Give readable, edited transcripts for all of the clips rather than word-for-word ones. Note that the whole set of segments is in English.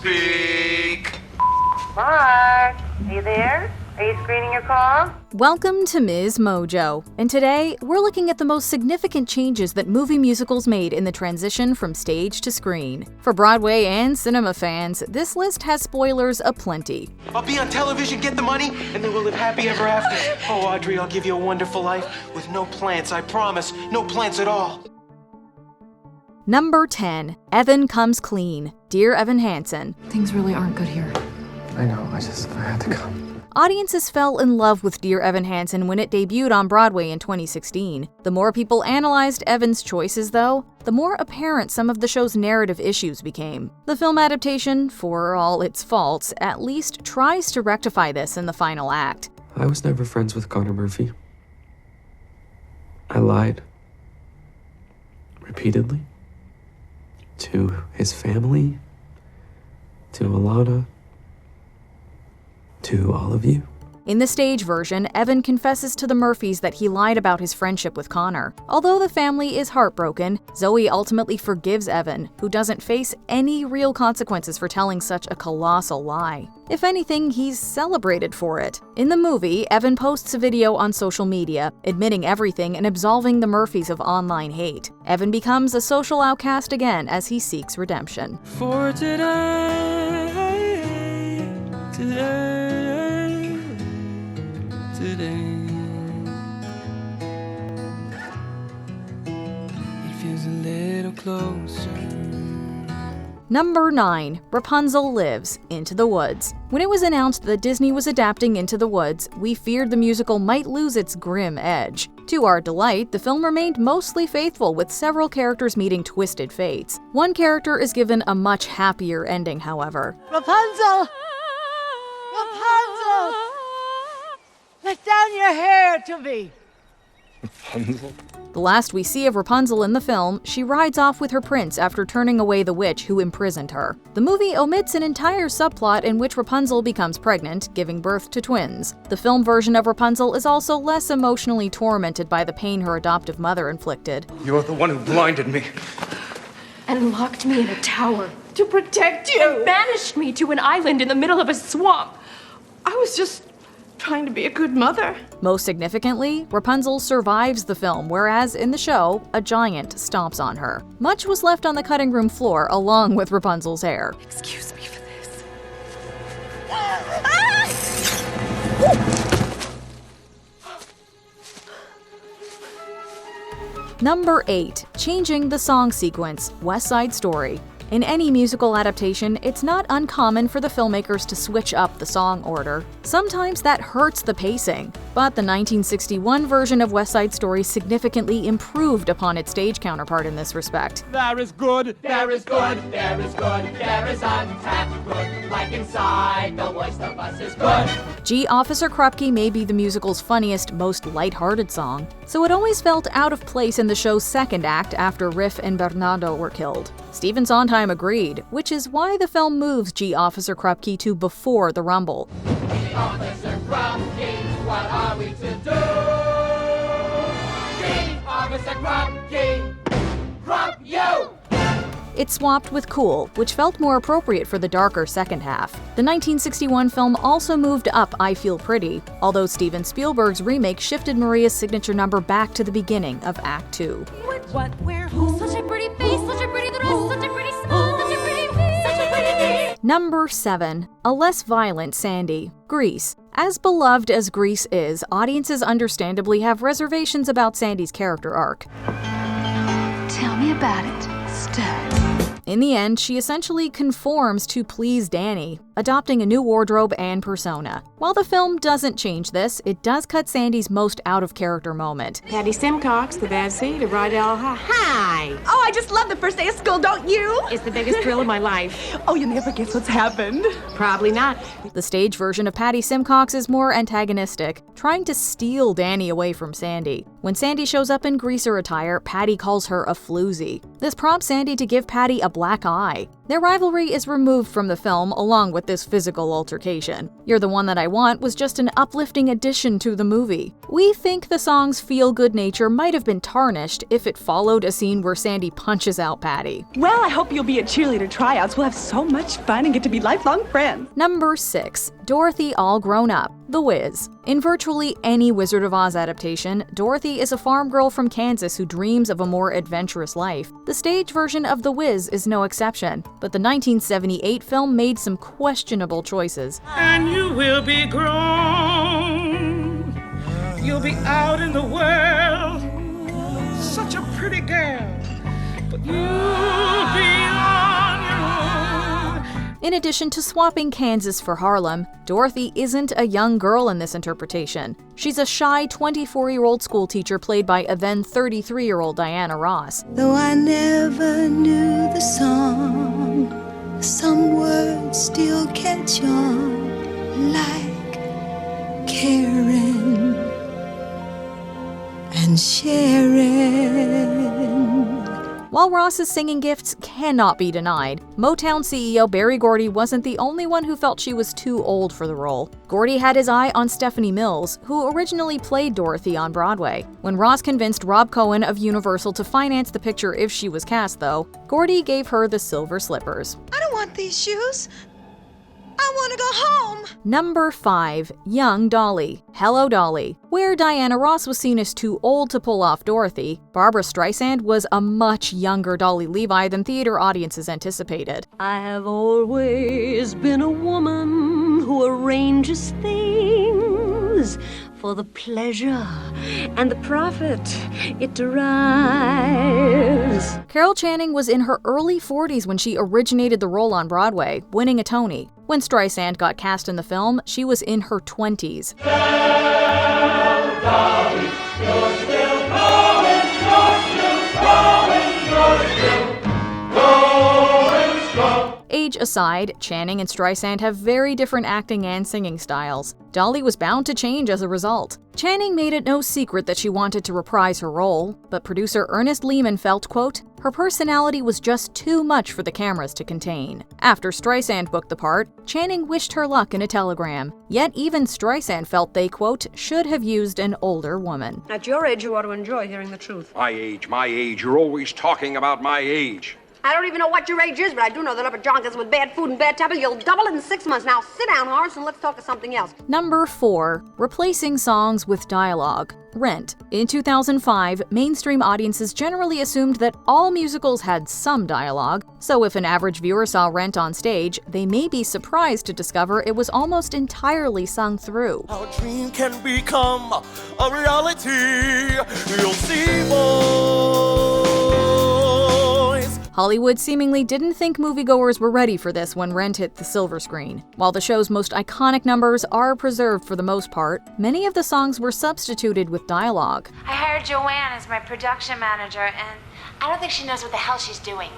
Speak. Mark, are you there? Are you screening your call? Welcome to MsMojo, and today we're looking at the most significant changes that movie musicals made in the transition from stage to screen. For Broadway and cinema fans, this list has spoilers aplenty. I'll be on television, get the money, and then we'll live happy ever after. Oh, Audrey, I'll give you a wonderful life with no plants, I promise. No plants at all. Number 10. Evan Comes Clean. Dear Evan Hansen. Things really aren't good here. I know, I had to come. Audiences fell in love with Dear Evan Hansen when it debuted on Broadway in 2016. The more people analyzed Evan's choices, though, the more apparent some of the show's narrative issues became. The film adaptation, for all its faults, at least tries to rectify this in the final act. I was never friends with Connor Murphy. I lied. Repeatedly. To his family. To Alana. To all of you. In the stage version, Evan confesses to the Murphys that he lied about his friendship with Connor. Although the family is heartbroken, Zoe ultimately forgives Evan, who doesn't face any real consequences for telling such a colossal lie. If anything, he's celebrated for it. In the movie, Evan posts a video on social media, admitting everything and absolving the Murphys of online hate. Evan becomes a social outcast again as he seeks redemption. For today. It feels a little closer. Number 9. Rapunzel Lives, Into the Woods. When it was announced that Disney was adapting Into the Woods, we feared the musical might lose its grim edge. To our delight, the film remained mostly faithful, with several characters meeting twisted fates. One character is given a much happier ending, however. Rapunzel! Rapunzel! Let down your hair to me! Rapunzel? The last we see of Rapunzel in the film, she rides off with her prince after turning away the witch who imprisoned her. The movie omits an entire subplot in which Rapunzel becomes pregnant, giving birth to twins. The film version of Rapunzel is also less emotionally tormented by the pain her adoptive mother inflicted. You're the one who blinded me. And locked me in a tower. To protect you. And banished me to an island in the middle of a swamp. I was just trying to be a good mother. Most significantly, Rapunzel survives the film, whereas in the show, a giant stomps on her. Much was left on the cutting room floor along with Rapunzel's hair. Excuse me for this. Number 8. Changing the song sequence, Westside Story. In any musical adaptation, it's not uncommon for the filmmakers to switch up the song order. Sometimes that hurts the pacing, but the 1961 version of West Side Story significantly improved upon its stage counterpart in this respect. There is good, there is good, there is good, there is untapped good, like inside the voice of us is good. Gee, Officer Krupke may be the musical's funniest, most lighthearted song, so it always felt out of place in the show's second act after Riff and Bernardo were killed. Stephen Sondheim agreed, which is why the film moves G. Officer Krupke to before the Rumble. G. Officer Krupke, what are we to do? G. Officer Krupke, Krupp you! It swapped with Cool, which felt more appropriate for the darker second half. The 1961 film also moved up I Feel Pretty, although Steven Spielberg's remake shifted Maria's signature number back to the beginning of Act 2. What, where, who? Such a pretty face, such a pretty dress, such a pretty smile, such a pretty face, such a pretty face. Number 7. A less violent Sandy. Grease. As beloved as Grease is, audiences understandably have reservations about Sandy's character arc. Tell me about it, stud. In the end, she essentially conforms to please Danny, adopting a new wardrobe and persona. While the film doesn't change this, it does cut Sandy's most out-of-character moment. Patty Simcox, the bad seed of Rydell High. Hi! Oh, I just love the first day of school, don't you? It's the biggest thrill of my life. Oh, you never guess what's happened. Probably not. The stage version of Patty Simcox is more antagonistic, trying to steal Danny away from Sandy. When Sandy shows up in greaser attire, Patty calls her a floozy. This prompts Sandy to give Patty a black eye. Their rivalry is removed from the film along with this physical altercation. You're the One That I Want was just an uplifting addition to the movie. We think the song's feel-good nature might have been tarnished if it followed a scene where Sandy punches out Patty. Well, I hope you'll be at cheerleader tryouts. We'll have so much fun and get to be lifelong friends. Number 6. Dorothy All Grown Up, The Wiz. In virtually any Wizard of Oz adaptation, Dorothy is a farm girl from Kansas who dreams of a more adventurous life. The stage version of The Wiz is no exception, but the 1978 film made some questionable choices. And you will be grown, you'll be out in the world, such a pretty girl, but you'll be on your own. In addition to swapping Kansas for Harlem, Dorothy isn't a young girl in this interpretation. She's a shy 24-year-old schoolteacher played by a then 33-year-old Diana Ross. Though I never knew the song, some words still catch on, like caring and sharing. While Ross's singing gifts cannot be denied, Motown CEO Berry Gordy wasn't the only one who felt she was too old for the role. Gordy had his eye on Stephanie Mills, who originally played Dorothy on Broadway. When Ross convinced Rob Cohen of Universal to finance the picture if she was cast, though, Gordy gave her the silver slippers. I don't want these shoes. I want to go home. Number 5. Young Dolly, Hello Dolly. Where Diana Ross was seen as too old to pull off Dorothy, Barbra Streisand was a much younger Dolly Levi than theater audiences anticipated. I have always been a woman who arranges things for the pleasure and the profit it derives. Carol Channing was in her early 40s when she originated the role on Broadway, winning a Tony. When Streisand got cast in the film, she was in her 20s. Dolly, you're still going, you're still going, you're still going strong. Age aside, Channing and Streisand have very different acting and singing styles. Dolly was bound to change as a result. Channing made it no secret that she wanted to reprise her role, but producer Ernest Lehman felt, quote, her personality was just too much for the cameras to contain. After Streisand booked the part, Channing wished her luck in a telegram. Yet even Streisand felt they, quote, should have used an older woman. At your age, you ought to enjoy hearing the truth. My age, you're always talking about my age. I don't even know what your age is, but I do know that up at Jonker's with bad food and bad temper, you'll double it in 6 months. Now sit down, Horace, and let's talk of something else. Number 4. Replacing songs with dialogue. Rent. In 2005, mainstream audiences generally assumed that all musicals had some dialogue, so if an average viewer saw Rent on stage, they may be surprised to discover it was almost entirely sung through. Our dream can become a reality. You'll see, boys. Hollywood seemingly didn't think moviegoers were ready for this when Rent hit the silver screen. While the show's most iconic numbers are preserved for the most part, many of the songs were substituted with dialogue. I hired Joanne as my production manager, and I don't think she knows what the hell she's doing.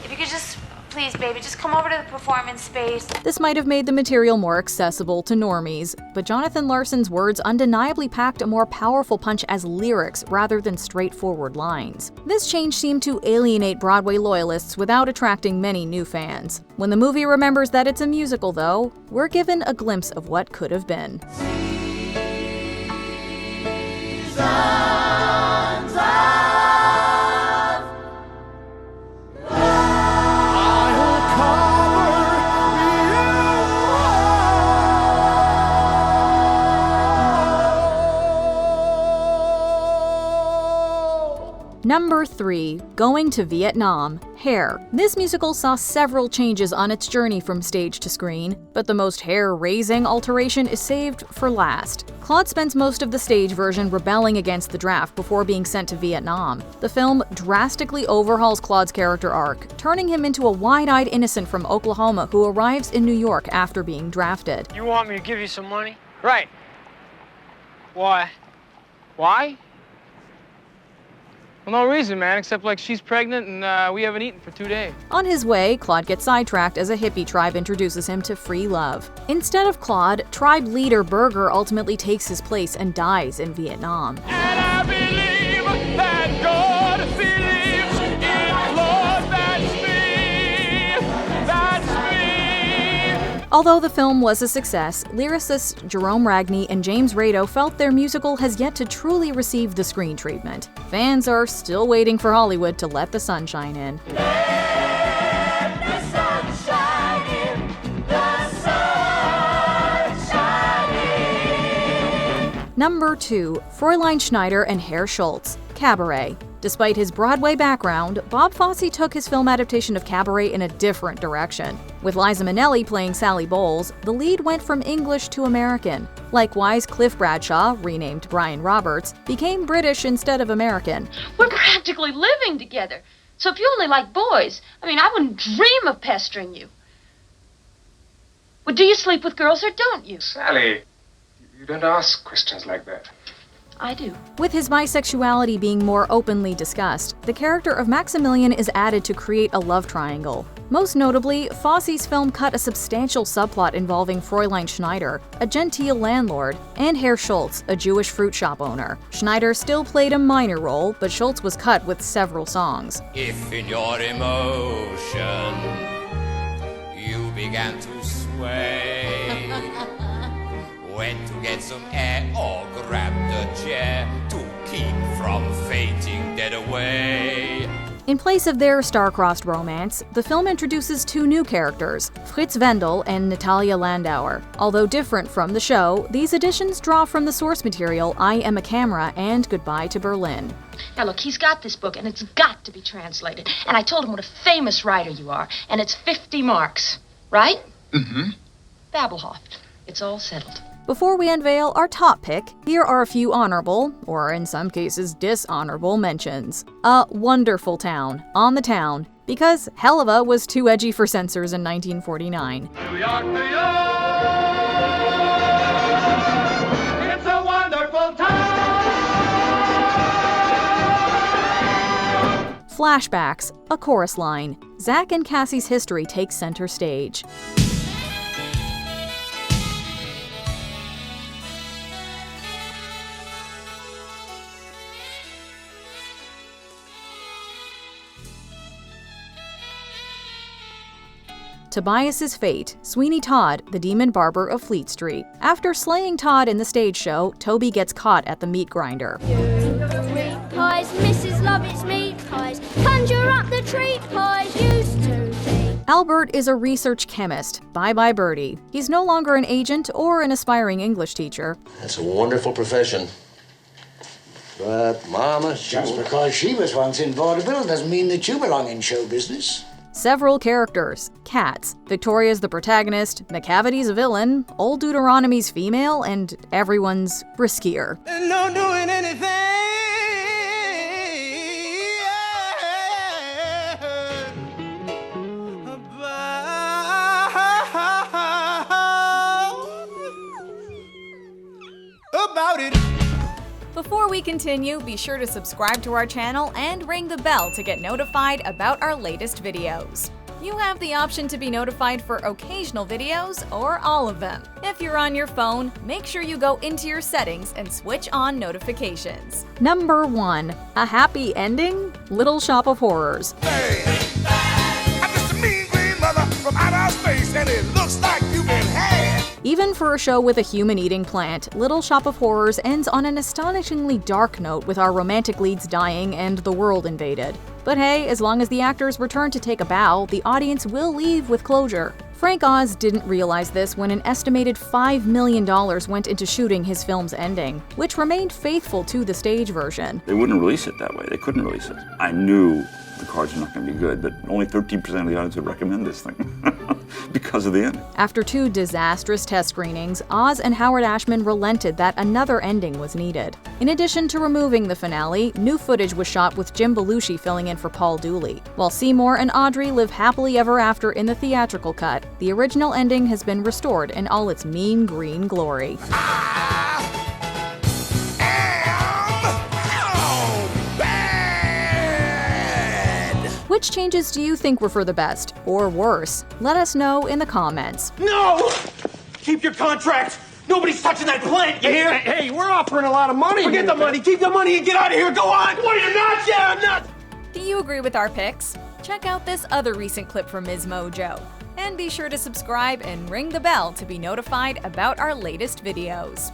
If you could just, please, baby, just come over to the performance space. This might have made the material more accessible to normies, but Jonathan Larson's words undeniably packed a more powerful punch as lyrics rather than straightforward lines. This change seemed to alienate Broadway loyalists without attracting many new fans. When the movie remembers that it's a musical, though, we're given a glimpse of what could have been. Number 3. Going to Vietnam, Hair. This musical saw several changes on its journey from stage to screen, but the most hair-raising alteration is saved for last. Claude spends most of the stage version rebelling against the draft before being sent to Vietnam. The film drastically overhauls Claude's character arc, turning him into a wide-eyed innocent from Oklahoma who arrives in New York after being drafted. You want me to give you some money? Right. Why? Why? Well, no reason, man, except like she's pregnant and we haven't eaten for 2 days. On his way, Claude gets sidetracked as a hippie tribe introduces him to free love. Instead of Claude, tribe leader Berger ultimately takes his place and dies in Vietnam. And I believe that God believes in Lord, that's me, Although the film was a success, lyricists Jerome Ragney and James Rado felt their musical has yet to truly receive the screen treatment. Fans are still waiting for Hollywood to let the sunshine in. Number 2. Fräulein Schneider and Herr Schultz, Cabaret. Despite his Broadway background, Bob Fosse took his film adaptation of Cabaret in a different direction. With Liza Minnelli playing Sally Bowles, the lead went from English to American. Likewise, Cliff Bradshaw, renamed Brian Roberts, became British instead of American. We're practically living together. So if you only like boys, I wouldn't dream of pestering you. Well, do you sleep with girls or don't you? Sally, you don't ask questions like that. I do. With his bisexuality being more openly discussed, the character of Maximilian is added to create a love triangle. Most notably, Fosse's film cut a substantial subplot involving Fräulein Schneider, a genteel landlord, and Herr Schultz, a Jewish fruit shop owner. Schneider still played a minor role, but Schultz was cut with several songs. If in your emotion you began to sway, went to get some air or grabbed a chair to keep from fainting dead away. In place of their star-crossed romance, the film introduces two new characters, Fritz Wendel and Natalia Landauer. Although different from the show, these additions draw from the source material I Am a Camera and Goodbye to Berlin. Now look, he's got this book and it's got to be translated. And I told him what a famous writer you are, and it's 50 marks, right? Mm-hmm. Babelhoft. It's all settled. Before we unveil our top pick, here are a few honorable, or in some cases dishonorable, mentions. A Wonderful Town, On the Town, because Helva was too edgy for censors in 1949. New York, New York, it's a wonderful town. Flashbacks, a chorus line. Zack and Cassie's history takes center stage. Tobias's Fate, Sweeney Todd, the demon barber of Fleet Street. After slaying Todd in the stage show, Toby gets caught at the meat grinder. Meat pies, Mrs. Lovett's meat pies. Conjure up the treat pies used to be. Albert is a research chemist. Bye-bye Birdie. He's no longer an agent or an aspiring English teacher. That's a wonderful profession. But, Mama, just because she was once in vaudeville doesn't mean that you belong in show business. Several characters. Cats. Victoria's the protagonist, McCavity's a villain, Old Deuteronomy's female, and everyone's riskier. No doing anything about it. Before we continue, be sure to subscribe to our channel and ring the bell to get notified about our latest videos. You have the option to be notified for occasional videos or all of them. If you're on your phone, make sure you go into your settings and switch on notifications. Number 1. A happy ending? Little Shop of Horrors. Hey, I'm just a mean green mother from outer space, and it looks like you've been had. Even for a show with a human-eating plant, Little Shop of Horrors ends on an astonishingly dark note with our romantic leads dying and the world invaded. But hey, as long as the actors return to take a bow, the audience will leave with closure. Frank Oz didn't realize this when an estimated $5 million went into shooting his film's ending, which remained faithful to the stage version. They wouldn't release it that way. They couldn't release it. I knew the cards were not going to be good, but only 13% of the audience would recommend this thing because of the ending. After 2 disastrous test screenings, Oz and Howard Ashman relented that another ending was needed. In addition to removing the finale, new footage was shot with Jim Belushi filling in for Paul Dooley. While Seymour and Audrey live happily ever after in the theatrical cut, the original ending has been restored in all its mean green glory. Which changes do you think were for the best, or worse? Let us know in the comments. No! Keep your contract! Nobody's touching that plant, you hear? Hey, we're offering a lot of money. Forget the money, keep the money and get out of here, go on! What, you're not? Yeah, I'm not! Do you agree with our picks? Check out this other recent clip from MsMojo. And be sure to subscribe and ring the bell to be notified about our latest videos.